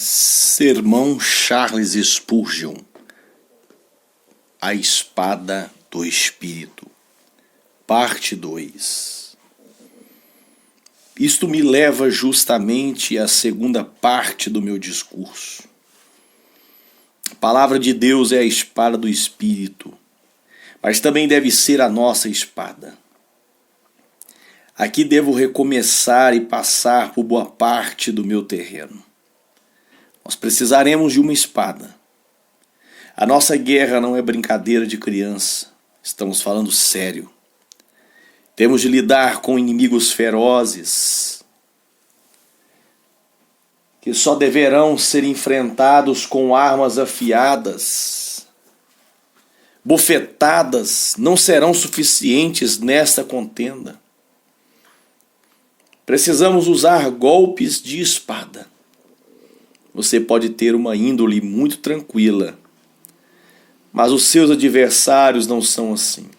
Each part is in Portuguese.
Sermão Charles Spurgeon, A Espada do Espírito, parte 2. Isto me leva justamente à segunda parte do meu discurso. A palavra de Deus é a espada do Espírito, mas também deve ser a nossa espada. Aqui devo recomeçar e passar por boa parte do meu terreno. Nós precisaremos de uma espada. A nossa guerra não é brincadeira de criança. Estamos falando sério. Temos de lidar com inimigos ferozes que só deverão ser enfrentados com armas afiadas. Bofetadas não serão suficientes nesta contenda. Precisamos usar golpes de espada. Você pode ter uma índole muito tranquila, mas os seus adversários não são assim.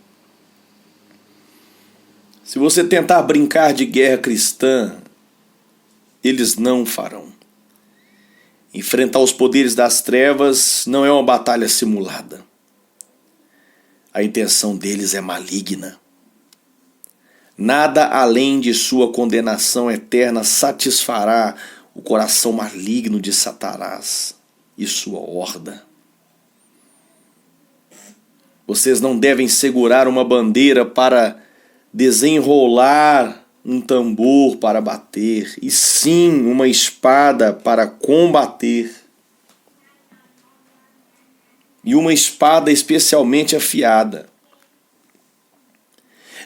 Se você tentar brincar de guerra cristã, eles não farão. Enfrentar os poderes das trevas não é uma batalha simulada. A intenção deles é maligna. Nada além de sua condenação eterna satisfará o coração maligno de Satanás e sua horda. Vocês não devem segurar uma bandeira para desenrolar um tambor para bater, e sim uma espada para combater. E uma espada especialmente afiada.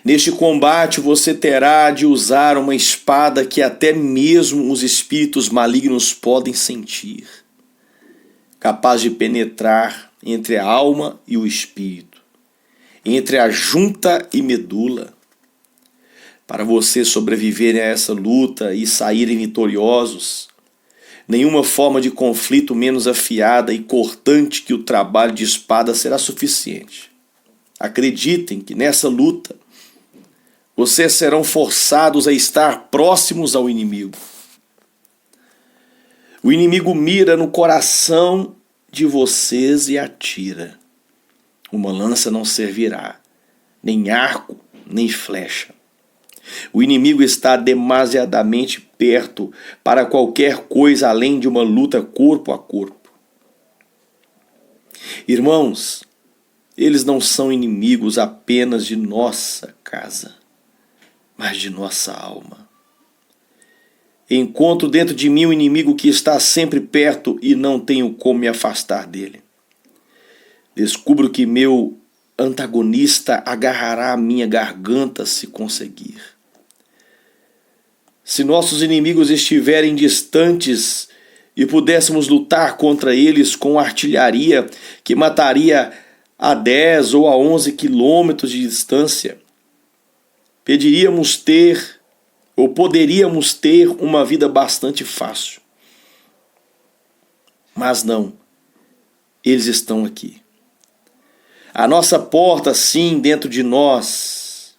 Neste combate você terá de usar uma espada que até mesmo os espíritos malignos podem sentir, capaz de penetrar entre a alma e o espírito, entre a junta e medula. Para vocês sobreviverem a essa luta e saírem vitoriosos, nenhuma forma de conflito menos afiada e cortante que o trabalho de espada será suficiente. Acreditem que nessa luta vocês serão forçados a estar próximos ao inimigo. O inimigo mira no coração de vocês e atira. Uma lança não servirá, nem arco, nem flecha. O inimigo está demasiadamente perto para qualquer coisa além de uma luta corpo a corpo. Irmãos, eles não são inimigos apenas de nossa casa, mas de nossa alma. Encontro dentro de mim um inimigo que está sempre perto e não tenho como me afastar dele. Descubro que meu antagonista agarrará a minha garganta se conseguir. Se nossos inimigos estiverem distantes e pudéssemos lutar contra eles com artilharia que mataria a 10 ou a 11 quilômetros de distância, poderíamos ter uma vida bastante fácil. Mas não, eles estão aqui. A nossa porta, sim, dentro de nós,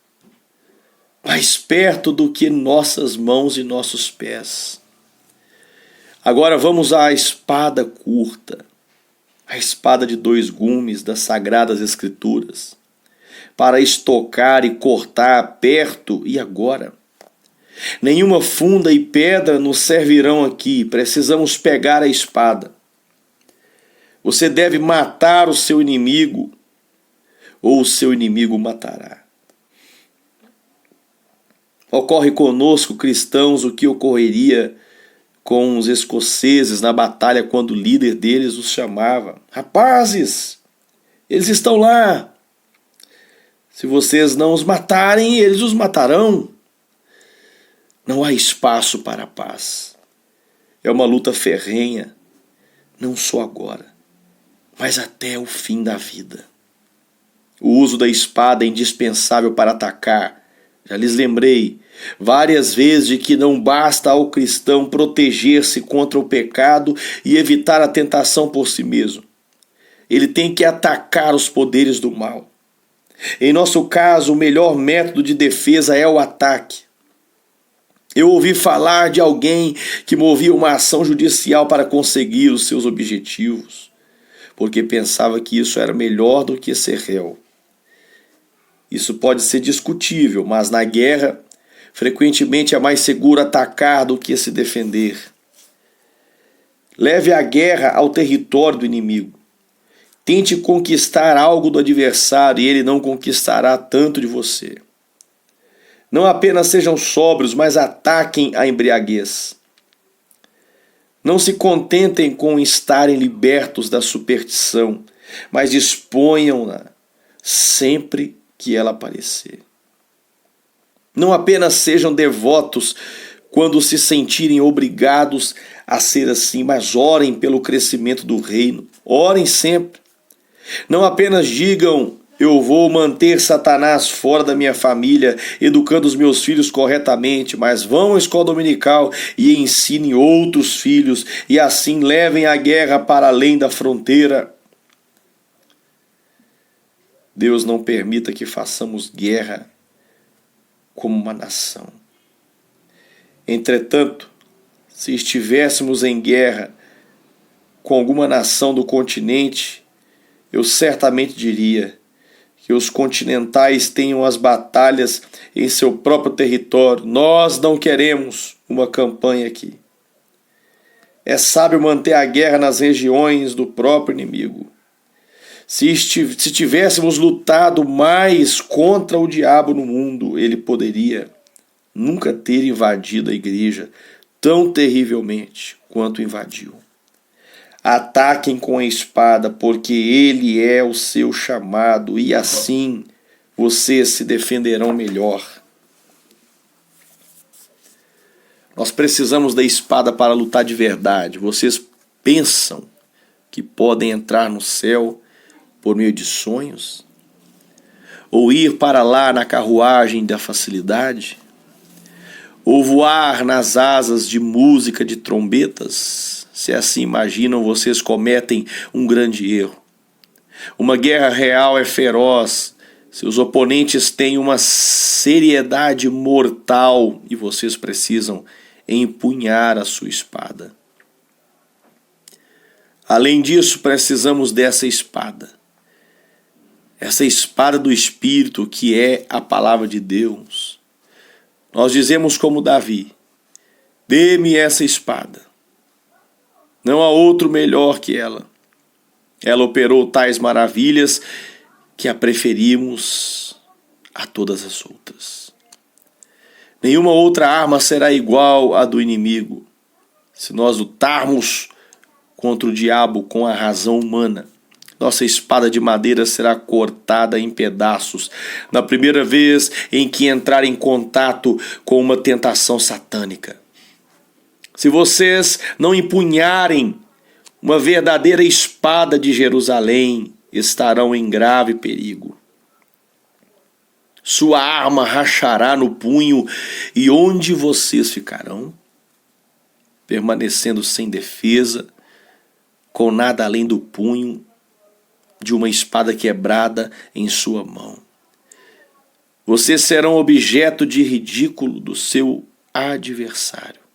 mais perto do que nossas mãos e nossos pés. Agora vamos à espada curta, a espada de 2 gumes das Sagradas Escrituras, para estocar e cortar perto e agora. Nenhuma funda e pedra nos servirão aqui, precisamos pegar a espada. Você deve matar o seu inimigo, ou o seu inimigo matará. Ocorre conosco, cristãos, o que ocorreria com os escoceses na batalha quando o líder deles os chamava. Rapazes, eles estão lá. Se vocês não os matarem, eles os matarão. Não há espaço para a paz. É uma luta ferrenha, não só agora, mas até o fim da vida. O uso da espada é indispensável para atacar. Já lhes lembrei várias vezes de que não basta ao cristão proteger-se contra o pecado e evitar a tentação por si mesmo. Ele tem que atacar os poderes do mal. Em nosso caso, o melhor método de defesa é o ataque. Eu ouvi falar de alguém que movia uma ação judicial para conseguir os seus objetivos, porque pensava que isso era melhor do que ser réu. Isso pode ser discutível, mas na guerra, frequentemente é mais seguro atacar do que se defender. Leve a guerra ao território do inimigo. Tente conquistar algo do adversário e ele não conquistará tanto de você. Não apenas sejam sóbrios, mas ataquem a embriaguez. Não se contentem com estarem libertos da superstição, mas disponham-na sempre que ela aparecer. Não apenas sejam devotos quando se sentirem obrigados a ser assim, mas orem pelo crescimento do reino. Orem sempre. Não apenas digam: eu vou manter Satanás fora da minha família, educando os meus filhos corretamente, mas vão à escola dominical e ensinem outros filhos, e assim levem a guerra para além da fronteira. Deus não permita que façamos guerra como uma nação. Entretanto, se estivéssemos em guerra com alguma nação do continente, eu certamente diria que os continentais tenham as batalhas em seu próprio território. Nós não queremos uma campanha aqui. É sábio manter a guerra nas regiões do próprio inimigo. Se tivéssemos lutado mais contra o diabo no mundo, ele poderia nunca ter invadido a igreja tão terrivelmente quanto invadiu. Ataquem com a espada, porque ele é o seu chamado, e assim vocês se defenderão melhor. Nós precisamos da espada para lutar de verdade. Vocês pensam que podem entrar no céu por meio de sonhos? Ou ir para lá na carruagem da facilidade? Ou voar nas asas de música de trombetas? Se assim imaginam, vocês cometem um grande erro. Uma guerra real é feroz. Seus oponentes têm uma seriedade mortal e vocês precisam empunhar a sua espada. Além disso, precisamos dessa espada. Essa espada do Espírito, que é a palavra de Deus. Nós dizemos como Davi: dê-me essa espada. Não há outro melhor que ela. Ela operou tais maravilhas que a preferimos a todas as outras. Nenhuma outra arma será igual à do inimigo. Se nós lutarmos contra o diabo com a razão humana, nossa espada de madeira será cortada em pedaços na primeira vez em que entrar em contato com uma tentação satânica. Se vocês não empunharem uma verdadeira espada de Jerusalém, estarão em grave perigo. Sua arma rachará no punho, e onde vocês ficarão? Permanecendo sem defesa, com nada além do punho de uma espada quebrada em sua mão. Vocês serão objeto de ridículo do seu adversário.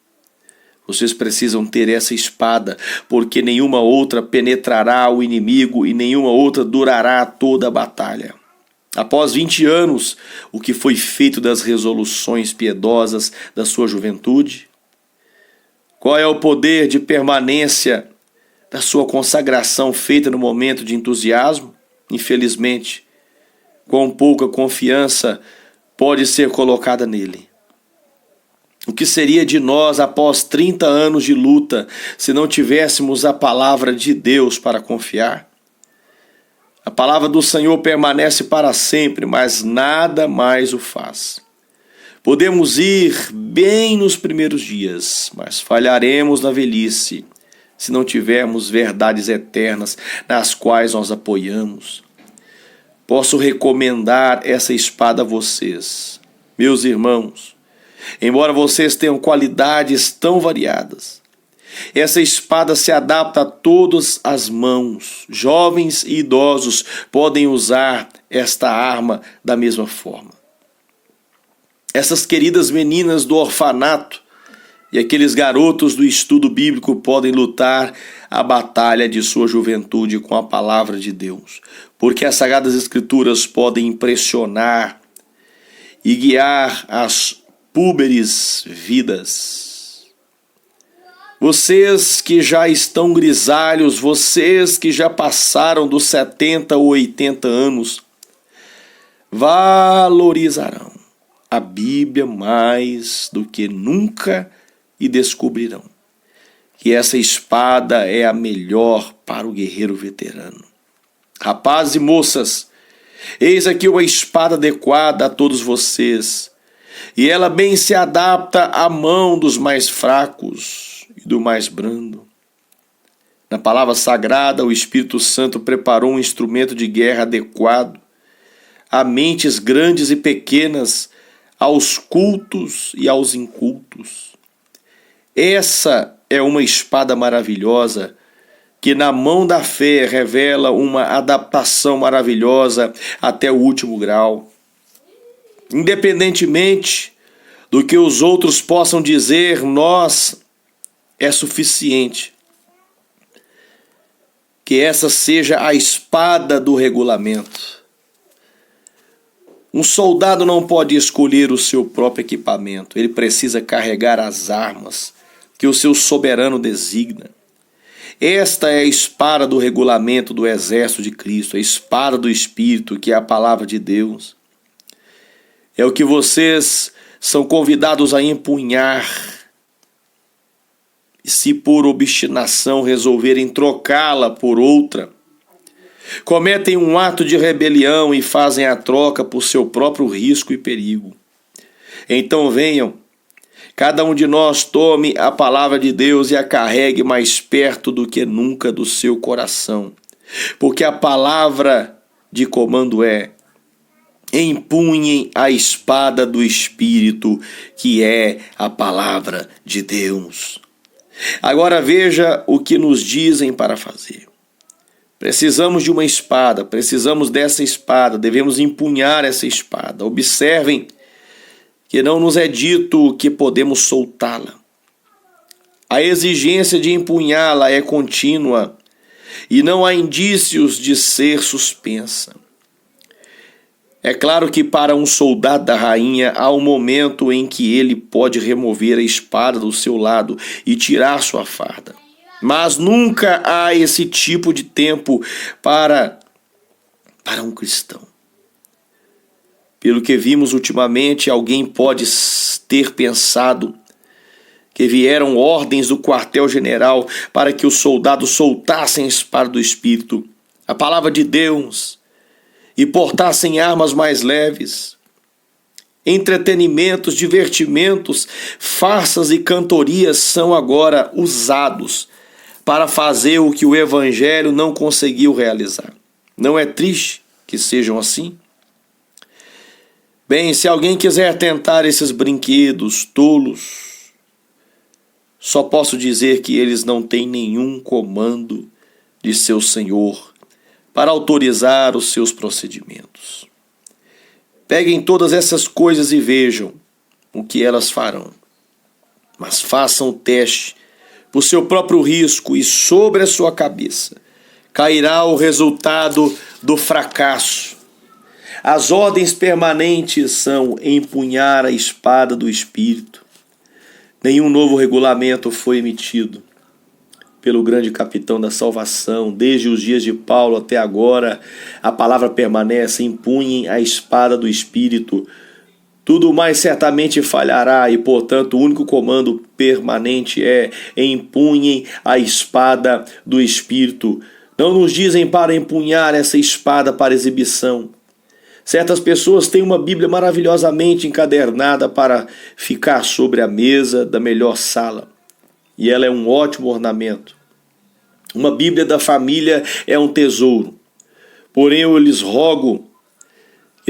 Vocês precisam ter essa espada, porque nenhuma outra penetrará o inimigo e nenhuma outra durará toda a batalha. Após 20 anos, o que foi feito das resoluções piedosas da sua juventude? Qual é o poder de permanência da sua consagração feita no momento de entusiasmo? Infelizmente, quão pouca confiança pode ser colocada nele. O que seria de nós após 30 anos de luta se não tivéssemos a palavra de Deus para confiar? A palavra do Senhor permanece para sempre, mas nada mais o faz. Podemos ir bem nos primeiros dias, mas falharemos na velhice se não tivermos verdades eternas nas quais nós apoiamos. Posso recomendar essa espada a vocês, meus irmãos. Embora vocês tenham qualidades tão variadas, essa espada se adapta a todas as mãos. Jovens e idosos podem usar esta arma da mesma forma. Essas queridas meninas do orfanato e aqueles garotos do estudo bíblico podem lutar a batalha de sua juventude com a palavra de Deus, porque as Sagradas Escrituras podem impressionar e guiar as púberes vidas. Vocês que já estão grisalhos, vocês que já passaram dos 70 ou 80 anos, valorizarão a Bíblia mais do que nunca e descobrirão que essa espada é a melhor para o guerreiro veterano. Rapazes e moças, eis aqui uma espada adequada a todos vocês, e ela bem se adapta à mão dos mais fracos e do mais brando. Na palavra sagrada, o Espírito Santo preparou um instrumento de guerra adequado a mentes grandes e pequenas, aos cultos e aos incultos. Essa é uma espada maravilhosa que na mão da fé revela uma adaptação maravilhosa até o último grau. Independentemente do que os outros possam dizer, nós é suficiente que essa seja a espada do regulamento. Um soldado não pode escolher o seu próprio equipamento, ele precisa carregar as armas que o seu soberano designa. Esta é a espada do regulamento do exército de Cristo, a espada do Espírito, que é a palavra de Deus. É o que vocês são convidados a empunhar. E se por obstinação resolverem trocá-la por outra, cometem um ato de rebelião e fazem a troca por seu próprio risco e perigo. Então venham, cada um de nós tome a palavra de Deus e a carregue mais perto do que nunca do seu coração. Porque a palavra de comando é: empunhem a espada do Espírito, que é a palavra de Deus. Agora veja o que nos dizem para fazer. Precisamos de uma espada, precisamos dessa espada, devemos empunhar essa espada. Observem que não nos é dito que podemos soltá-la. A exigência de empunhá-la é contínua e não há indícios de ser suspensa. É claro que para um soldado da rainha há um momento em que ele pode remover a espada do seu lado e tirar sua farda. Mas nunca há esse tipo de tempo para um cristão. Pelo que vimos ultimamente, alguém pode ter pensado que vieram ordens do quartel-general para que os soldados soltassem a espada do Espírito, a palavra de Deus, e portassem armas mais leves. Entretenimentos, divertimentos, farsas e cantorias são agora usados para fazer o que o Evangelho não conseguiu realizar. Não é triste que sejam assim? Bem, se alguém quiser tentar esses brinquedos tolos, só posso dizer que eles não têm nenhum comando de seu Senhor para autorizar os seus procedimentos. Peguem todas essas coisas e vejam o que elas farão. Mas façam o teste por seu próprio risco e sobre a sua cabeça cairá o resultado do fracasso. As ordens permanentes são empunhar a espada do Espírito. Nenhum novo regulamento foi emitido pelo grande capitão da salvação. Desde os dias de Paulo até agora, a palavra permanece: empunhem a espada do Espírito. Tudo mais certamente falhará e, portanto, o único comando permanente é: empunhem a espada do Espírito. Não nos dizem para empunhar essa espada para exibição. Certas pessoas têm uma Bíblia maravilhosamente encadernada para ficar sobre a mesa da melhor sala. E ela é um ótimo ornamento. Uma Bíblia da família é um tesouro. Porém, eu lhes rogo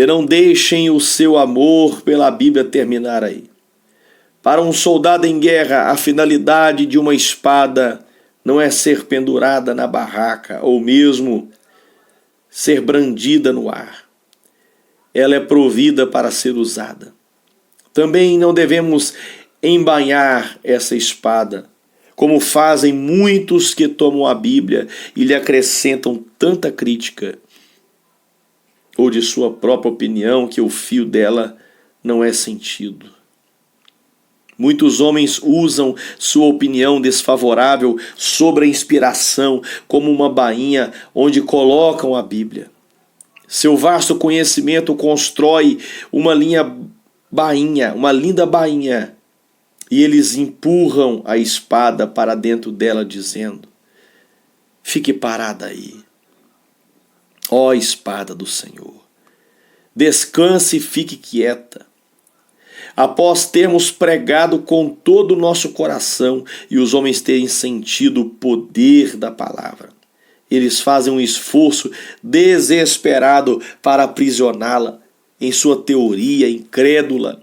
que não deixem o seu amor pela Bíblia terminar aí. Para um soldado em guerra, a finalidade de uma espada não é ser pendurada na barraca ou mesmo ser brandida no ar. Ela é provida para ser usada. Também não devemos embainhar essa espada, como fazem muitos que tomam a Bíblia e lhe acrescentam tanta crítica, ou de sua própria opinião, que o fio dela não é sentido. Muitos homens usam sua opinião desfavorável sobre a inspiração como uma bainha onde colocam a Bíblia. Seu vasto conhecimento constrói uma linda bainha, e eles empurram a espada para dentro dela, dizendo: fique parada aí, ó espada do Senhor, descanse e fique quieta. Após termos pregado com todo o nosso coração e os homens terem sentido o poder da palavra, eles fazem um esforço desesperado para aprisioná-la em sua teoria incrédula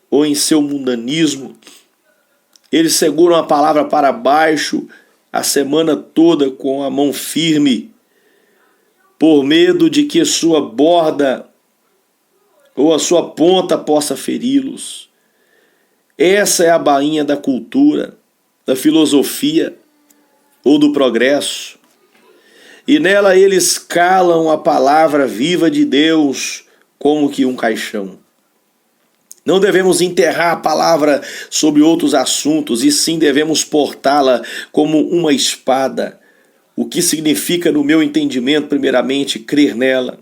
ou em seu mundanismo. Eles seguram a palavra para baixo a semana toda com a mão firme, por medo de que sua borda ou a sua ponta possa feri-los. Essa é a bainha da cultura, da filosofia ou do progresso. E nela eles calam a palavra viva de Deus como que um caixão. Não devemos enterrar a palavra sobre outros assuntos, e sim devemos portá-la como uma espada, o que significa, no meu entendimento, primeiramente, crer nela.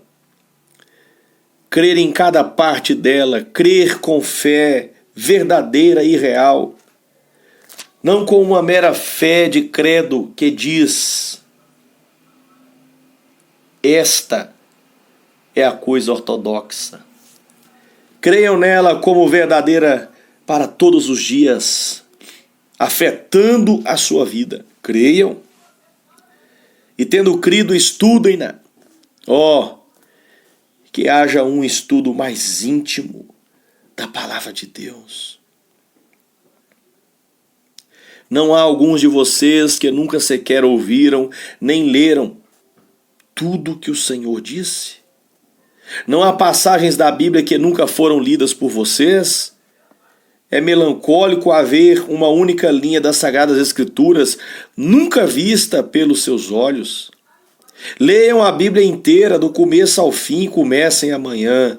Crer em cada parte dela, crer com fé verdadeira e real, não com uma mera fé de credo que diz: esta é a coisa ortodoxa. Creiam nela como verdadeira para todos os dias, afetando a sua vida. Creiam. E tendo crido, estudem-na. Que haja um estudo mais íntimo da palavra de Deus. Não há alguns de vocês que nunca sequer ouviram nem leram tudo que o Senhor disse? Não há passagens da Bíblia que nunca foram lidas por vocês? É melancólico haver uma única linha das Sagradas Escrituras nunca vista pelos seus olhos. Leiam a Bíblia inteira, do começo ao fim, e comecem amanhã.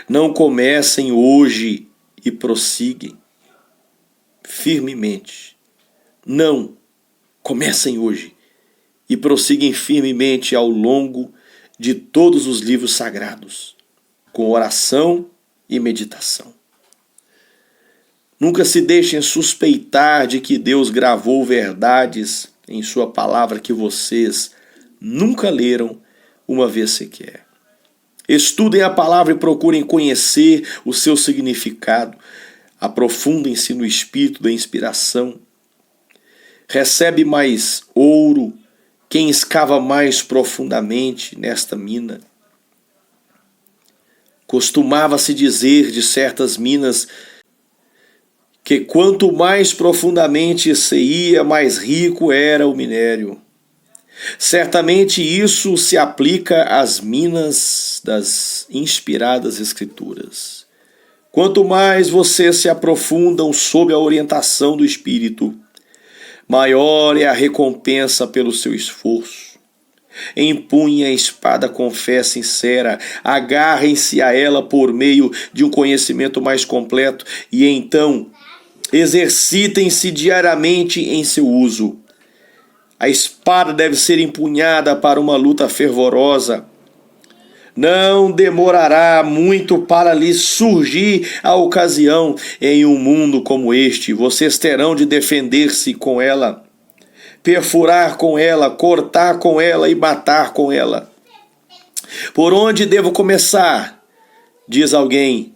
Não comecem hoje e prossiguem firmemente. Não, comecem hoje e prosseguem firmemente ao longo de todos os livros sagrados, com oração e meditação. Nunca se deixem suspeitar de que Deus gravou verdades em sua palavra que vocês nunca leram uma vez sequer. Estudem a palavra e procurem conhecer o seu significado. Aprofundem-se no espírito da inspiração. Recebe mais ouro quem escava mais profundamente nesta mina. Costumava-se dizer de certas minas que quanto mais profundamente se ia, mais rico era o minério. Certamente isso se aplica às minas das inspiradas Escrituras. Quanto mais vocês se aprofundam sob a orientação do Espírito, maior é a recompensa pelo seu esforço. Empunhem a espada com fé sincera, agarrem-se a ela por meio de um conhecimento mais completo e então exercitem-se diariamente em seu uso. A espada deve ser empunhada para uma luta fervorosa. Não demorará muito para lhe surgir a ocasião em um mundo como este. Vocês terão de defender-se com ela, perfurar com ela, cortar com ela e matar com ela. Por onde devo começar? Diz alguém.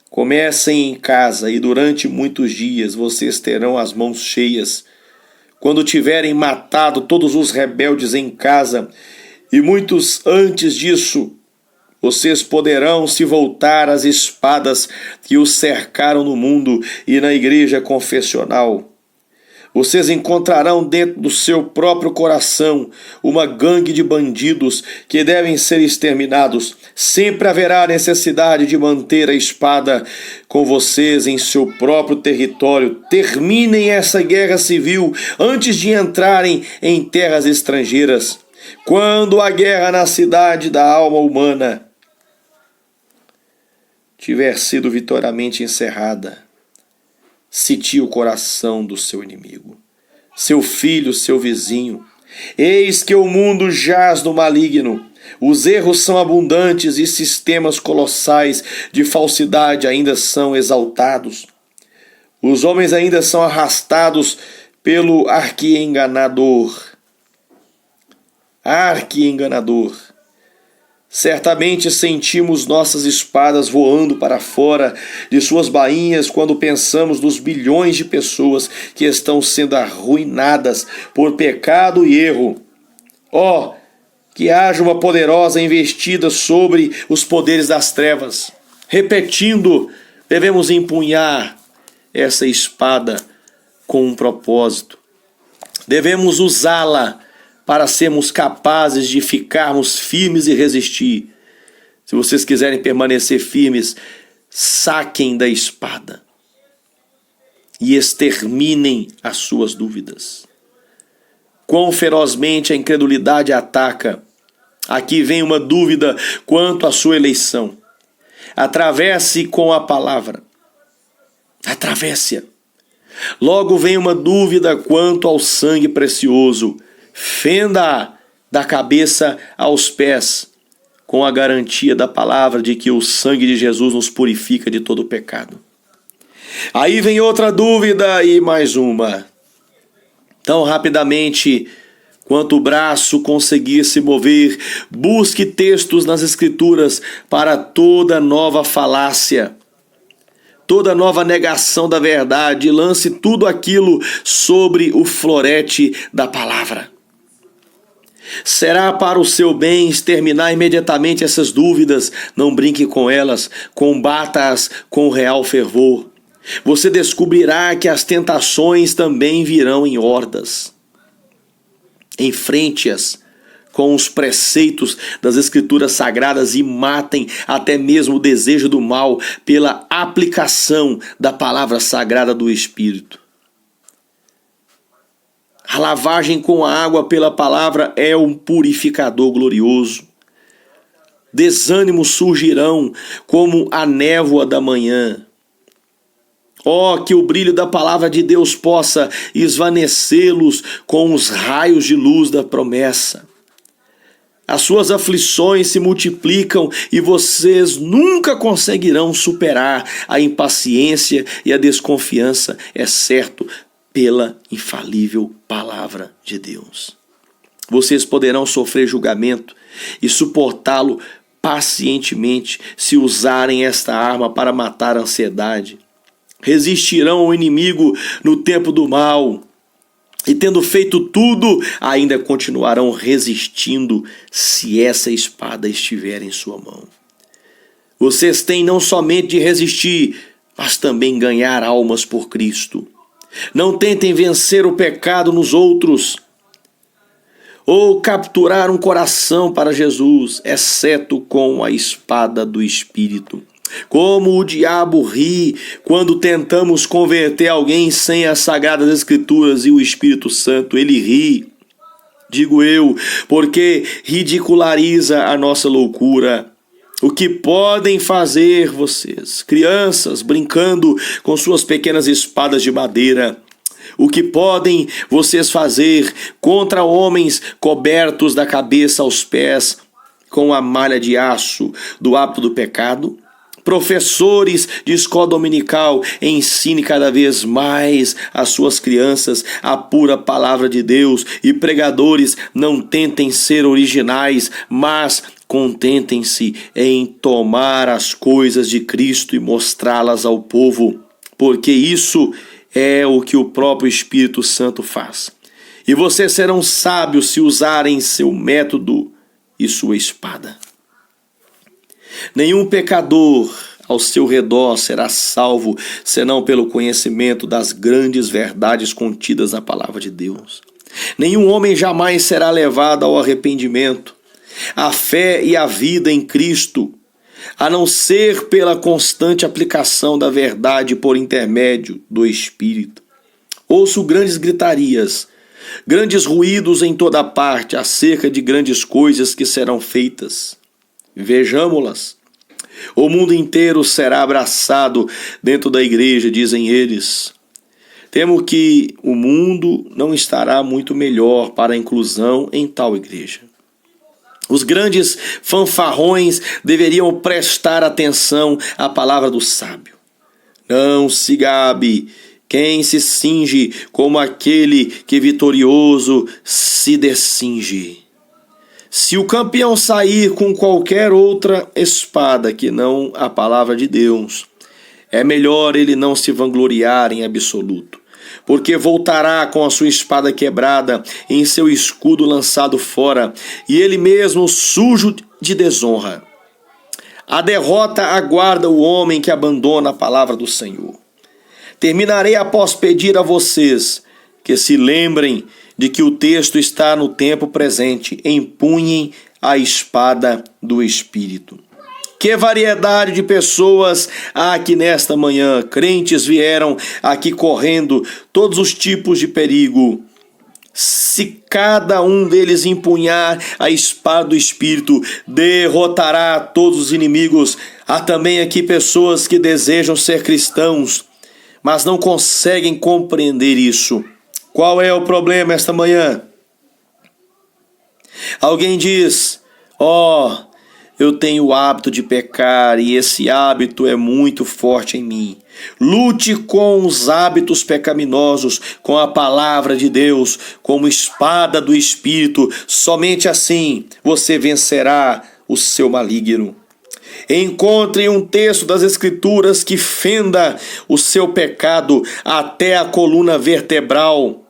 Comecem em casa e durante muitos dias vocês terão as mãos cheias. Quando tiverem matado todos os rebeldes em casa e muitos antes disso, vocês poderão se voltar às espadas que os cercaram no mundo e na igreja confessional. Vocês encontrarão dentro do seu próprio coração uma gangue de bandidos que devem ser exterminados. Sempre haverá necessidade de manter a espada com vocês em seu próprio território. Terminem essa guerra civil antes de entrarem em terras estrangeiras. Quando a guerra na cidade da alma humana tiver sido vitoriamente encerrada, sitie o coração do seu inimigo, seu filho, seu vizinho. Eis que o mundo jaz no maligno. Os erros são abundantes e sistemas colossais de falsidade ainda são exaltados. Os homens ainda são arrastados pelo arqui-enganador. Certamente sentimos nossas espadas voando para fora de suas bainhas quando pensamos nos bilhões de pessoas que estão sendo arruinadas por pecado e erro. Que haja uma poderosa investida sobre os poderes das trevas. Repetindo, devemos empunhar essa espada com um propósito. Devemos usá-la para sermos capazes de ficarmos firmes e resistir. Se vocês quiserem permanecer firmes, saquem da espada e exterminem as suas dúvidas. Quão ferozmente a incredulidade ataca. Aqui vem uma dúvida quanto à sua eleição. Atravesse com a palavra. Atravesse-a. Logo vem uma dúvida quanto ao sangue precioso. Fenda da cabeça aos pés, com a garantia da palavra de que o sangue de Jesus nos purifica de todo pecado. Aí vem outra dúvida e mais uma. Tão rapidamente quanto o braço conseguir se mover, busque textos nas Escrituras para toda nova falácia, toda nova negação da verdade. Lance tudo aquilo sobre o florete da palavra. Será para o seu bem exterminar imediatamente essas dúvidas. Não brinque com elas, combata-as com real fervor. Você descobrirá que as tentações também virão em hordas. Enfrente-as com os preceitos das Escrituras Sagradas e matem até mesmo o desejo do mal pela aplicação da palavra sagrada do Espírito. A lavagem com a água pela palavra é um purificador glorioso. Desânimos surgirão como a névoa da manhã. Que o brilho da palavra de Deus possa esvanecê-los com os raios de luz da promessa. As suas aflições se multiplicam e vocês nunca conseguirão superar a impaciência e a desconfiança, exceto pela infalível palavra de Deus. Vocês poderão sofrer julgamento e suportá-lo pacientemente se usarem esta arma para matar a ansiedade. Resistirão ao inimigo no tempo do mal e, tendo feito tudo, ainda continuarão resistindo se essa espada estiver em sua mão. Vocês têm não somente de resistir, mas também ganhar almas por Cristo. Não tentem vencer o pecado nos outros ou capturar um coração para Jesus, exceto com a espada do Espírito. Como o diabo ri quando tentamos converter alguém sem as Sagradas Escrituras e o Espírito Santo. Ele ri, digo eu, porque ridiculariza a nossa loucura. O que podem fazer vocês, crianças, brincando com suas pequenas espadas de madeira? O que podem vocês fazer contra homens cobertos da cabeça aos pés com a malha de aço do hábito do pecado? Professores de escola dominical, ensine cada vez mais às suas crianças a pura palavra de Deus. E pregadores, não tentem ser originais, mas contentem-se em tomar as coisas de Cristo e mostrá-las ao povo, porque isso é o que o próprio Espírito Santo faz. E vocês serão sábios se usarem seu método e sua espada. Nenhum pecador ao seu redor será salvo, senão pelo conhecimento das grandes verdades contidas na palavra de Deus. Nenhum homem jamais será levado ao arrependimento, à fé e à vida em Cristo, a não ser pela constante aplicação da verdade por intermédio do Espírito. Ouço grandes gritarias, grandes ruídos em toda parte acerca de grandes coisas que serão feitas. Vejamo-las. O mundo inteiro será abraçado dentro da igreja, dizem eles. Temo que o mundo não estará muito melhor para a inclusão em tal igreja. Os grandes fanfarrões deveriam prestar atenção à palavra do sábio. Não se gabe quem se cinge como aquele que vitorioso se descinge. Se o campeão sair com qualquer outra espada que não a palavra de Deus, é melhor ele não se vangloriar em absoluto, porque voltará com a sua espada quebrada e em seu escudo lançado fora, e ele mesmo sujo de desonra. A derrota aguarda o homem que abandona a palavra do Senhor. Terminarei após pedir a vocês que se lembrem de que o texto está no tempo presente. Empunhem a espada do Espírito. Que variedade de pessoas há aqui nesta manhã. Crentes vieram aqui correndo todos os tipos de perigo. Se cada um deles empunhar a espada do Espírito, derrotará todos os inimigos. Há também aqui pessoas que desejam ser cristãos, mas não conseguem compreender isso. Qual é o problema esta manhã? Alguém diz: eu tenho o hábito de pecar e esse hábito é muito forte em mim. Lute com os hábitos pecaminosos, com a palavra de Deus, como espada do Espírito. Somente assim você vencerá o seu maligno. Encontre um texto das Escrituras que fenda o seu pecado até a coluna vertebral,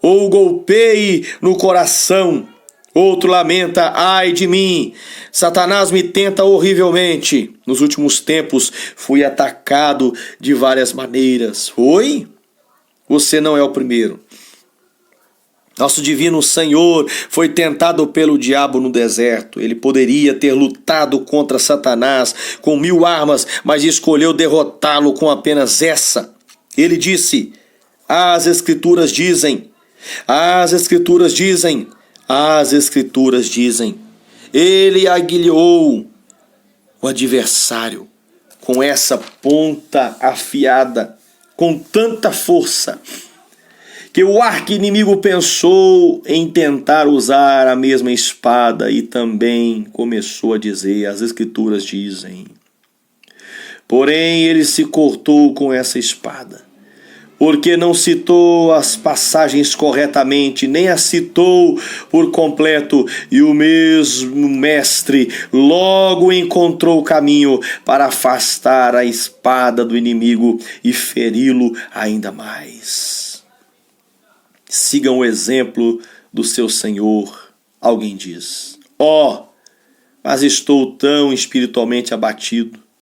ou golpeie no coração. Outro lamenta: ai de mim, Satanás me tenta horrivelmente. Nos últimos tempos fui atacado de várias maneiras. Foi? Você não é o primeiro. Nosso divino Senhor foi tentado pelo diabo no deserto. Ele poderia ter lutado contra Satanás com 1000 armas, mas escolheu derrotá-lo com apenas essa. Ele disse: as Escrituras dizem, as Escrituras dizem, as Escrituras dizem. Ele aguilhou o adversário com essa ponta afiada, com tanta força, que o arqui-inimigo pensou em tentar usar a mesma espada e também começou a dizer: as Escrituras dizem. Porém, ele se cortou com essa espada, porque não citou as passagens corretamente, nem as citou por completo, e o mesmo mestre logo encontrou o caminho para afastar a espada do inimigo e feri-lo ainda mais. Sigam o exemplo do seu Senhor. Alguém diz: mas estou tão espiritualmente abatido.